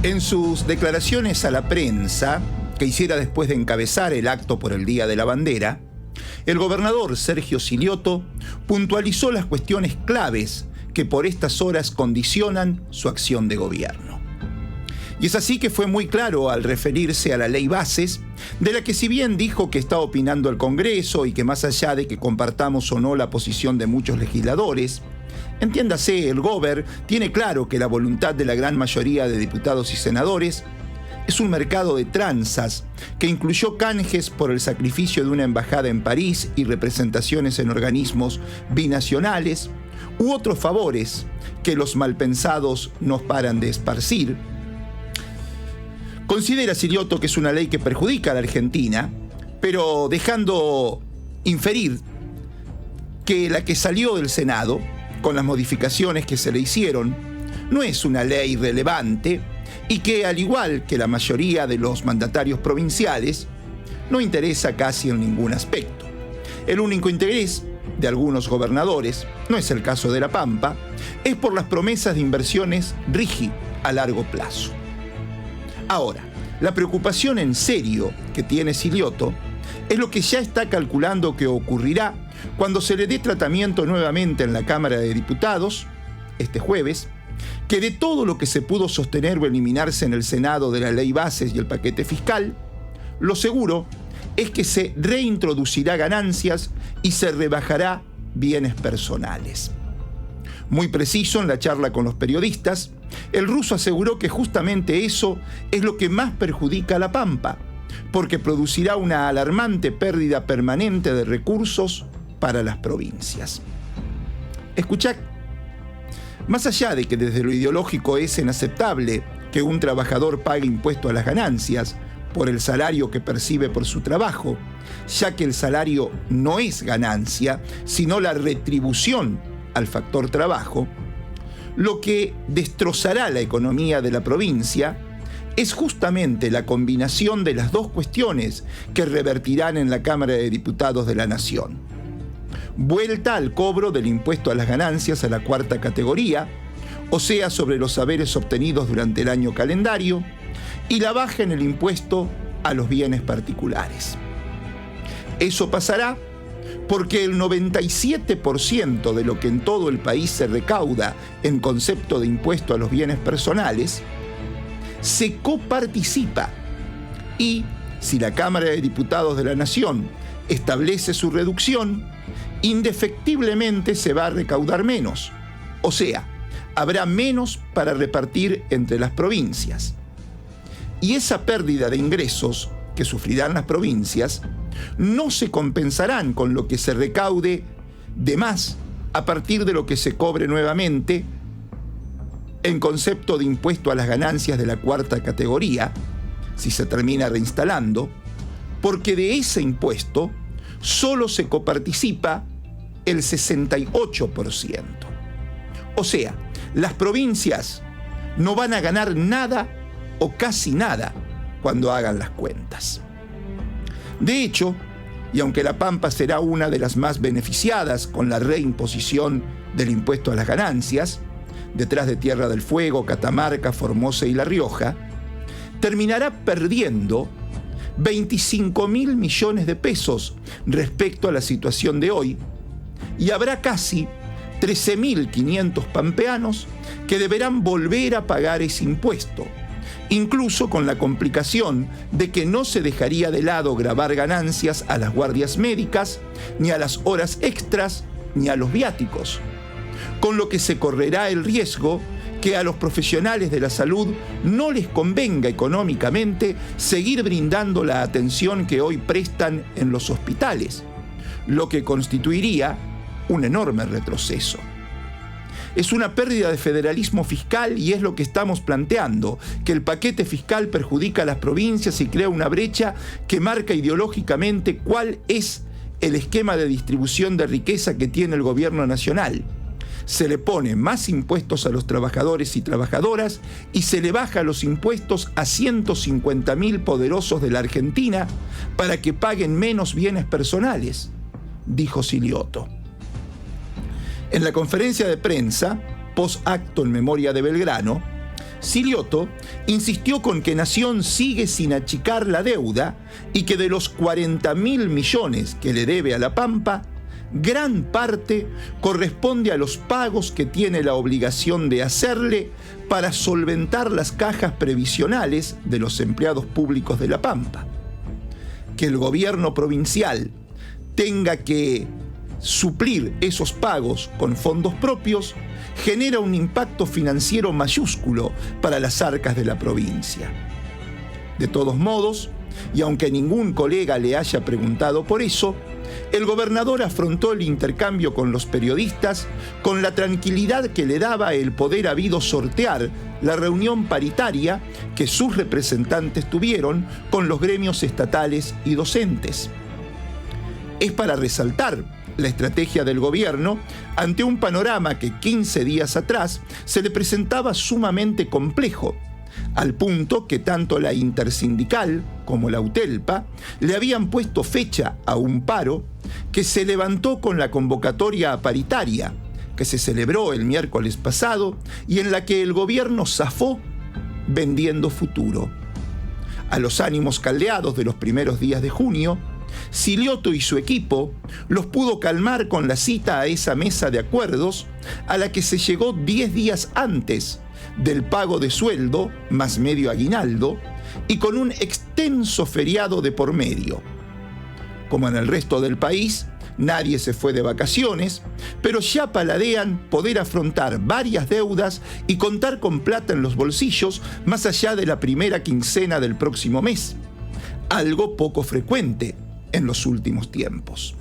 En sus declaraciones a la prensa, que hiciera después de encabezar el acto por el Día de la Bandera, el gobernador Sergio Silioto puntualizó las cuestiones claves que por estas horas condicionan su acción de gobierno. Y es así que fue muy claro al referirse a la ley Bases, de la que si bien dijo que está opinando el Congreso y que más allá de que compartamos o no la posición de muchos legisladores, entiéndase, el Gober tiene claro que la voluntad de la gran mayoría de diputados y senadores es un mercado de tranzas que incluyó canjes por el sacrificio de una embajada en París y representaciones en organismos binacionales, u otros favores que los malpensados no paran de esparcir. Considera Silioto que es una ley que perjudica a la Argentina, pero dejando inferir que la que salió del Senado, con las modificaciones que se le hicieron, no es una ley relevante y que, al igual que la mayoría de los mandatarios provinciales, no interesa casi en ningún aspecto. El único interés de algunos gobernadores, no es el caso de La Pampa, es por las promesas de inversiones RIGI a largo plazo. Ahora, la preocupación en serio que tiene Silioto es lo que ya está calculando que ocurrirá cuando se le dé tratamiento nuevamente en la Cámara de Diputados, este jueves, que de todo lo que se pudo sostener o eliminarse en el Senado de la ley Bases y el paquete fiscal, lo seguro es que se reintroducirá ganancias y se rebajará bienes personales. Muy preciso en la charla con los periodistas, el ruso aseguró que justamente eso es lo que más perjudica a La Pampa, porque producirá una alarmante pérdida permanente de recursos para las provincias. Escuchad, más allá de que desde lo ideológico es inaceptable que un trabajador pague impuesto a las ganancias por el salario que percibe por su trabajo, ya que el salario no es ganancia, sino la retribución al factor trabajo, lo que destrozará la economía de la provincia es justamente la combinación de las dos cuestiones que revertirán en la Cámara de Diputados de la Nación. Vuelta al cobro del impuesto a las ganancias a la cuarta categoría, o sea, sobre los haberes obtenidos durante el año calendario, y la baja en el impuesto a los bienes particulares. Eso pasará porque el 97% de lo que en todo el país se recauda en concepto de impuesto a los bienes personales se coparticipa, y si la Cámara de Diputados de la Nación establece su reducción, indefectiblemente se va a recaudar menos, o sea, habrá menos para repartir entre las provincias. Y esa pérdida de ingresos que sufrirán las provincias no se compensarán con lo que se recaude de más a partir de lo que se cobre nuevamente en concepto de impuesto a las ganancias de la cuarta categoría, si se termina reinstalando, porque de ese impuesto solo se coparticipa el 68%. O sea, las provincias no van a ganar nada o casi nada cuando hagan las cuentas. De hecho, y aunque La Pampa será una de las más beneficiadas con la reimposición del impuesto a las ganancias, detrás de Tierra del Fuego, Catamarca, Formosa y La Rioja, terminará perdiendo 25.000 millones de pesos respecto a la situación de hoy, y habrá casi 13.500 pampeanos que deberán volver a pagar ese impuesto, incluso con la complicación de que no se dejaría de lado gravar ganancias a las guardias médicas, ni a las horas extras, ni a los viáticos, con lo que se correrá el riesgo que a los profesionales de la salud no les convenga económicamente seguir brindando la atención que hoy prestan en los hospitales, lo que constituiría un enorme retroceso. Es una pérdida de federalismo fiscal y es lo que estamos planteando, que el paquete fiscal perjudica a las provincias y crea una brecha que marca ideológicamente cuál es el esquema de distribución de riqueza que tiene el gobierno nacional. Se le pone más impuestos a los trabajadores y trabajadoras y se le baja los impuestos a 150.000 poderosos de la Argentina para que paguen menos bienes personales, dijo Silioto. En la conferencia de prensa, post acto en memoria de Belgrano, Silioto insistió con que Nación sigue sin achicar la deuda y que de los 40.000 millones que le debe a La Pampa, gran parte corresponde a los pagos que tiene la obligación de hacerle para solventar las cajas previsionales de los empleados públicos de La Pampa. Que el gobierno provincial tenga que suplir esos pagos con fondos propios genera un impacto financiero mayúsculo para las arcas de la provincia. De todos modos, y aunque ningún colega le haya preguntado por eso, el gobernador afrontó el intercambio con los periodistas con la tranquilidad que le daba el poder habido sortear la reunión paritaria que sus representantes tuvieron con los gremios estatales y docentes. Es para resaltar la estrategia del gobierno ante un panorama que 15 días atrás se le presentaba sumamente complejo, al punto que tanto la Intersindical como la UTELPA le habían puesto fecha a un paro que se levantó con la convocatoria paritaria, que se celebró el miércoles pasado y en la que el gobierno zafó vendiendo futuro. A los ánimos caldeados de los primeros días de junio, Silioto y su equipo los pudo calmar con la cita a esa mesa de acuerdos a la que se llegó 10 días antes del pago de sueldo más medio aguinaldo y con un extenso feriado de por medio. Como en el resto del país, nadie se fue de vacaciones, pero ya paladean poder afrontar varias deudas y contar con plata en los bolsillos más allá de la primera quincena del próximo mes, algo poco frecuente en los últimos tiempos.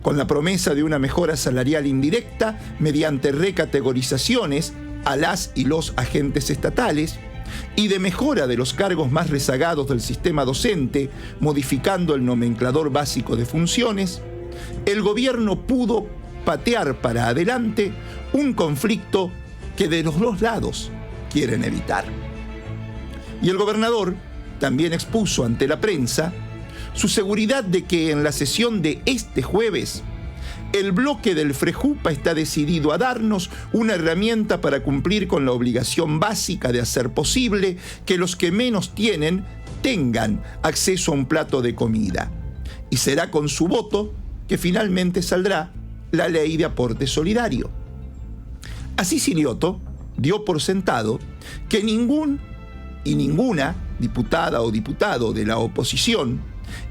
Con la promesa de una mejora salarial indirecta mediante recategorizaciones a las y los agentes estatales y de mejora de los cargos más rezagados del sistema docente, modificando el nomenclador básico de funciones, el gobierno pudo patear para adelante un conflicto que de los dos lados quieren evitar. Y el gobernador también expuso ante la prensa su seguridad de que en la sesión de este jueves el bloque del Frejupa está decidido a darnos una herramienta para cumplir con la obligación básica de hacer posible que los que menos tienen tengan acceso a un plato de comida. Y será con su voto que finalmente saldrá la ley de aporte solidario. Así Silioto dio por sentado que ningún y ninguna diputada o diputado de la oposición,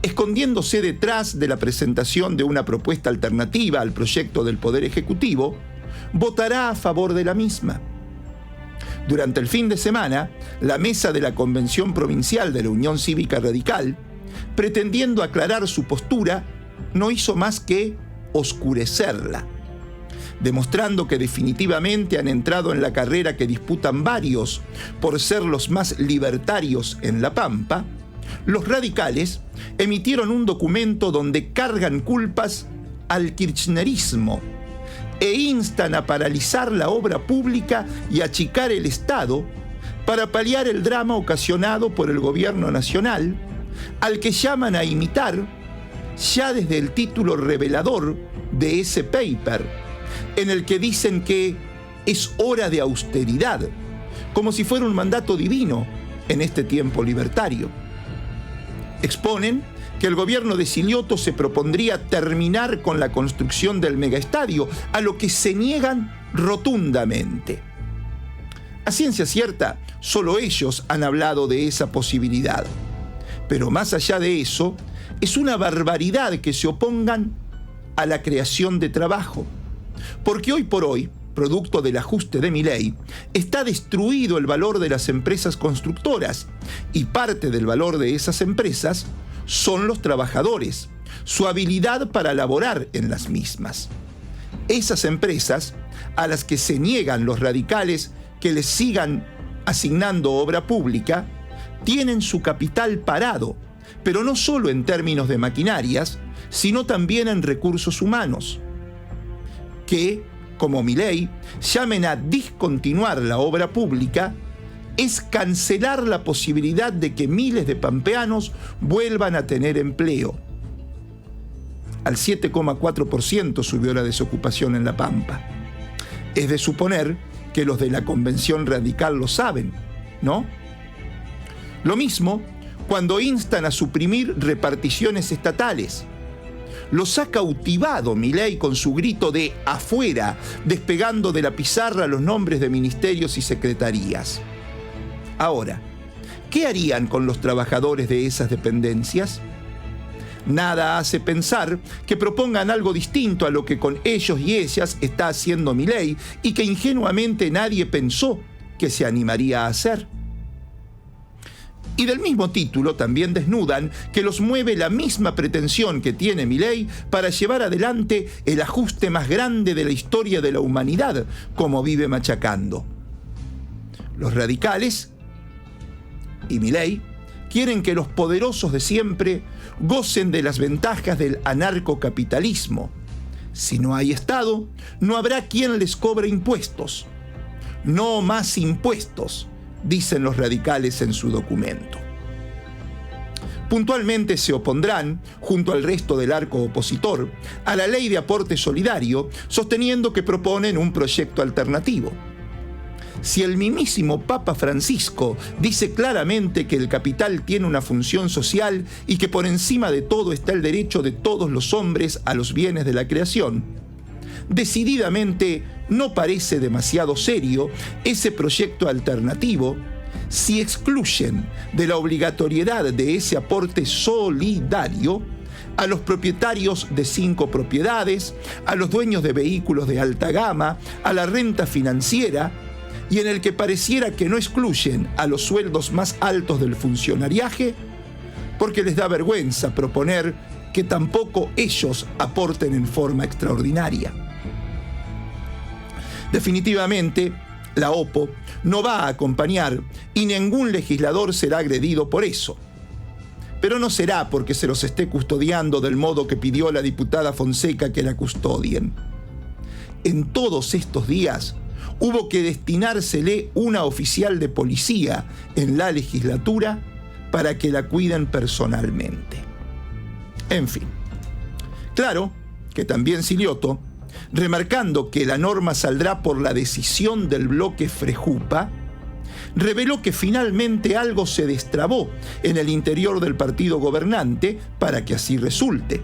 escondiéndose detrás de la presentación de una propuesta alternativa al proyecto del Poder Ejecutivo, votará a favor de la misma. Durante el fin de semana, la mesa de la Convención Provincial de la Unión Cívica Radical, pretendiendo aclarar su postura, no hizo más que oscurecerla, demostrando que definitivamente han entrado en la carrera que disputan varios por ser los más libertarios en La Pampa. Los radicales emitieron un documento donde cargan culpas al kirchnerismo e instan a paralizar la obra pública y achicar el Estado para paliar el drama ocasionado por el gobierno nacional, al que llaman a imitar ya desde el título revelador de ese paper, en el que dicen que es hora de austeridad, como si fuera un mandato divino en este tiempo libertario. Exponen que el gobierno de Silioto se propondría terminar con la construcción del megaestadio, a lo que se niegan rotundamente. A ciencia cierta, solo ellos han hablado de esa posibilidad. Pero más allá de eso, es una barbaridad que se opongan a la creación de trabajo. Porque hoy por hoy, producto del ajuste de Milei, está destruido el valor de las empresas constructoras y parte del valor de esas empresas son los trabajadores, su habilidad para laborar en las mismas. Esas empresas, a las que se niegan los radicales que les sigan asignando obra pública, tienen su capital parado, pero no solo en términos de maquinarias, sino también en recursos humanos, que, como Milei, llamen a discontinuar la obra pública, es cancelar la posibilidad de que miles de pampeanos vuelvan a tener empleo. Al 7,4% subió la desocupación en La Pampa. Es de suponer que los de la Convención Radical lo saben, ¿no? Lo mismo cuando instan a suprimir reparticiones estatales. Los ha cautivado Milei con su grito de afuera, despegando de la pizarra los nombres de ministerios y secretarías. Ahora, ¿qué harían con los trabajadores de esas dependencias? Nada hace pensar que propongan algo distinto a lo que con ellos y ellas está haciendo Milei y que ingenuamente nadie pensó que se animaría a hacer. Y del mismo título también desnudan que los mueve la misma pretensión que tiene Milei para llevar adelante el ajuste más grande de la historia de la humanidad, como vive machacando. Los radicales y Milei quieren que los poderosos de siempre gocen de las ventajas del anarcocapitalismo. Si no hay Estado, no habrá quien les cobre impuestos. No más impuestos, dicen los radicales en su documento. Puntualmente se opondrán, junto al resto del arco opositor, a la ley de aporte solidario, sosteniendo que proponen un proyecto alternativo. Si el mismísimo Papa Francisco dice claramente que el capital tiene una función social y que por encima de todo está el derecho de todos los hombres a los bienes de la creación, decididamente no parece demasiado serio ese proyecto alternativo si excluyen de la obligatoriedad de ese aporte solidario a los propietarios de 5 propiedades, a los dueños de vehículos de alta gama, a la renta financiera, y en el que pareciera que no excluyen a los sueldos más altos del funcionariaje, porque les da vergüenza proponer que tampoco ellos aporten en forma extraordinaria. Definitivamente, la OPO no va a acompañar y ningún legislador será agredido por eso. Pero no será porque se los esté custodiando del modo que pidió la diputada Fonseca que la custodien. En todos estos días hubo que destinársele una oficial de policía en la legislatura para que la cuiden personalmente. En fin, claro que también Silioto, remarcando que la norma saldrá por la decisión del bloque Frejupa, reveló que finalmente algo se destrabó en el interior del partido gobernante para que así resulte.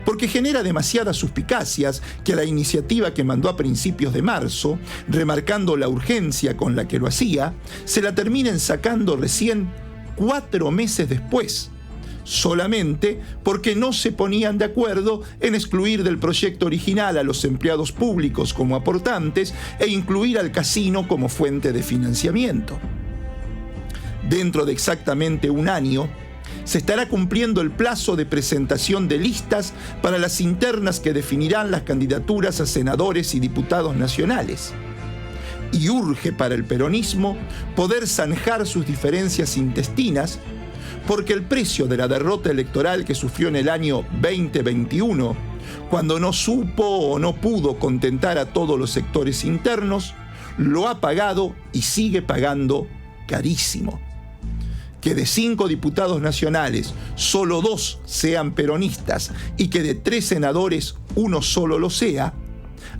Porque genera demasiadas suspicacias que la iniciativa que mandó a principios de marzo, remarcando la urgencia con la que lo hacía, se la terminen sacando recién 4 meses después, solamente porque no se ponían de acuerdo en excluir del proyecto original a los empleados públicos como aportantes e incluir al casino como fuente de financiamiento. Dentro de exactamente un año, se estará cumpliendo el plazo de presentación de listas para las internas que definirán las candidaturas a senadores y diputados nacionales. Y urge para el peronismo poder zanjar sus diferencias intestinas, porque el precio de la derrota electoral que sufrió en el año 2021, cuando no supo o no pudo contentar a todos los sectores internos, lo ha pagado y sigue pagando carísimo. Que de 5 diputados nacionales, solo 2 sean peronistas y que de 3 senadores, 1 solo lo sea,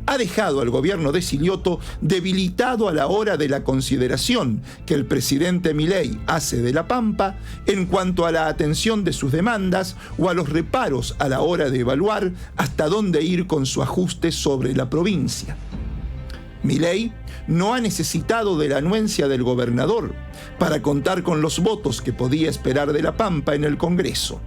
ha dejado al gobierno de Silioto debilitado a la hora de la consideración que el presidente Milei hace de La Pampa en cuanto a la atención de sus demandas o a los reparos a la hora de evaluar hasta dónde ir con su ajuste sobre la provincia. Milei no ha necesitado de la anuencia del gobernador para contar con los votos que podía esperar de La Pampa en el Congreso.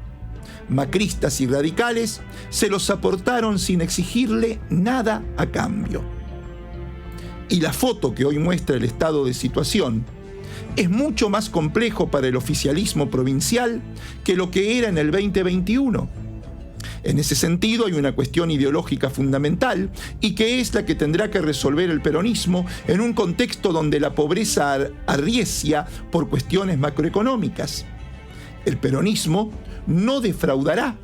Macristas y radicales se los aportaron sin exigirle nada a cambio. Y la foto que hoy muestra el estado de situación es mucho más complejo para el oficialismo provincial que lo que era en el 2021. En ese sentido hay una cuestión ideológica fundamental y que es la que tendrá que resolver el peronismo en un contexto donde la pobreza arrecia por cuestiones macroeconómicas. El peronismo no defraudará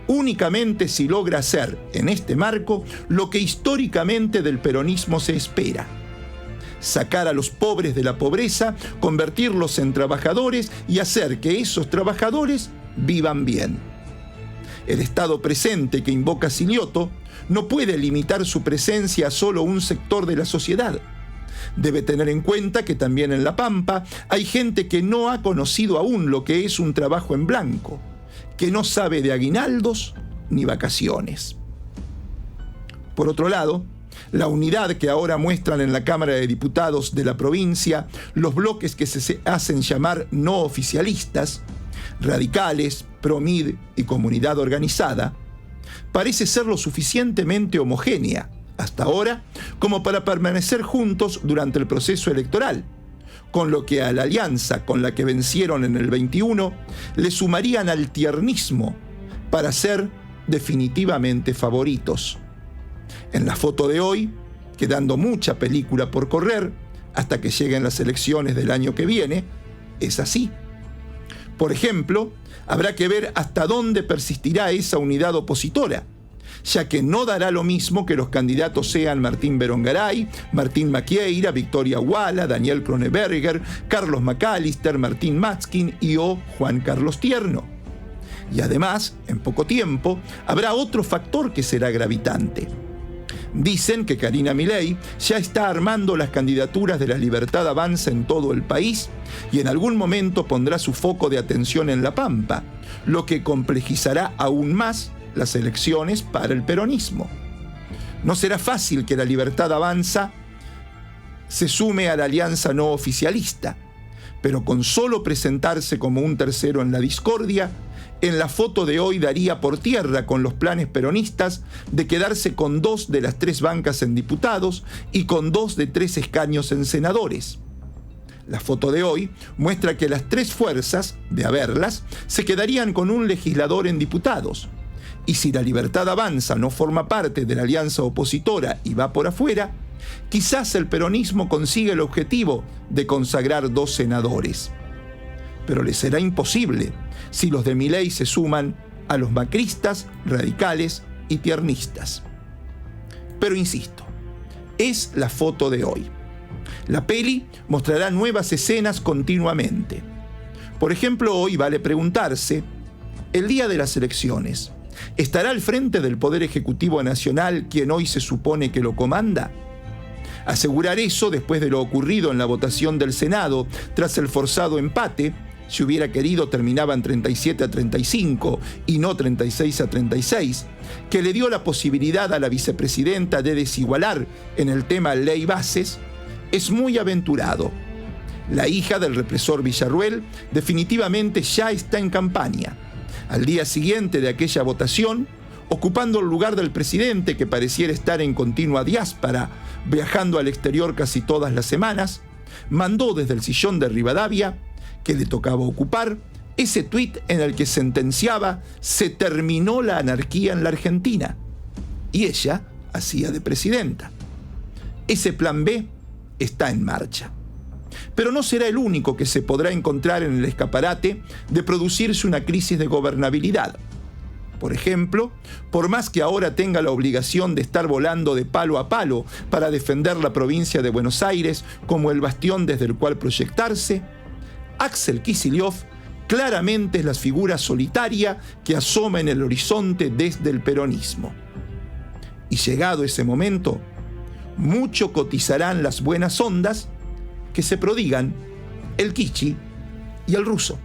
únicamente si logra hacer en este marco lo que históricamente del peronismo se espera: sacar a los pobres de la pobreza, convertirlos en trabajadores y hacer que esos trabajadores vivan bien. El Estado presente que invoca Silioto no puede limitar su presencia a solo un sector de la sociedad. Debe tener en cuenta que también en La Pampa hay gente que no ha conocido aún lo que es un trabajo en blanco, que no sabe de aguinaldos ni vacaciones. Por otro lado, la unidad que ahora muestran en la Cámara de Diputados de la provincia los bloques que se hacen llamar no oficialistas, radicales, PROMID y Comunidad Organizada, parece ser lo suficientemente homogénea hasta ahora como para permanecer juntos durante el proceso electoral, con lo que a la alianza con la que vencieron en el 21 le sumarían al tiernismo para ser definitivamente favoritos. En la foto de hoy, quedando mucha película por correr hasta que lleguen las elecciones del año que viene, es así. Por ejemplo, habrá que ver hasta dónde persistirá esa unidad opositora, ya que no dará lo mismo que los candidatos sean Martín Berongaray, Martín Maquieira, Victoria Huala, Daniel Kroneberger, Carlos McAllister, Martín Matzkin y o Juan Carlos Tierno. Y además, en poco tiempo, habrá otro factor que será gravitante. Dicen que Karina Milei ya está armando las candidaturas de La Libertad Avanza en todo el país y en algún momento pondrá su foco de atención en La Pampa, lo que complejizará aún más las elecciones para el peronismo. No será fácil que La Libertad Avanza se sume a la alianza no oficialista, pero con solo presentarse como un tercero en la discordia, en la foto de hoy daría por tierra con los planes peronistas de quedarse con 2 de las 3 bancas en diputados y con 2 de 3 escaños en senadores. La foto de hoy muestra que las 3 fuerzas, de haberlas, se quedarían con un legislador en diputados. Y si La Libertad Avanza no forma parte de la alianza opositora y va por afuera, quizás el peronismo consiga el objetivo de consagrar 2 senadores. Pero le será imposible si los de Milei se suman a los macristas, radicales y tiernistas. Pero insisto, es la foto de hoy. La peli mostrará nuevas escenas continuamente. Por ejemplo, hoy vale preguntarse, el día de las elecciones, ¿estará al frente del Poder Ejecutivo Nacional quien hoy se supone que lo comanda? Asegurar eso después de lo ocurrido en la votación del Senado tras el forzado empate, si hubiera querido terminaban 37-35 y no 36-36, que le dio la posibilidad a la vicepresidenta de desigualar en el tema ley bases, es muy aventurado. La hija del represor Villarruel definitivamente ya está en campaña. Al día siguiente de aquella votación, ocupando el lugar del presidente que pareciera estar en continua diáspora, viajando al exterior casi todas las semanas, mandó desde el sillón de Rivadavia, que le tocaba ocupar, ese tuit en el que sentenciaba «Se terminó la anarquía en la Argentina». Y ella hacía de presidenta. Ese plan B está en marcha. Pero no será el único que se podrá encontrar en el escaparate de producirse una crisis de gobernabilidad. Por ejemplo, por más que ahora tenga la obligación de estar volando de palo a palo para defender la provincia de Buenos Aires como el bastión desde el cual proyectarse, Axel Kicillof claramente es la figura solitaria que asoma en el horizonte desde el peronismo. Y llegado ese momento, mucho cotizarán las buenas ondas que se prodigan el Kichi y el ruso.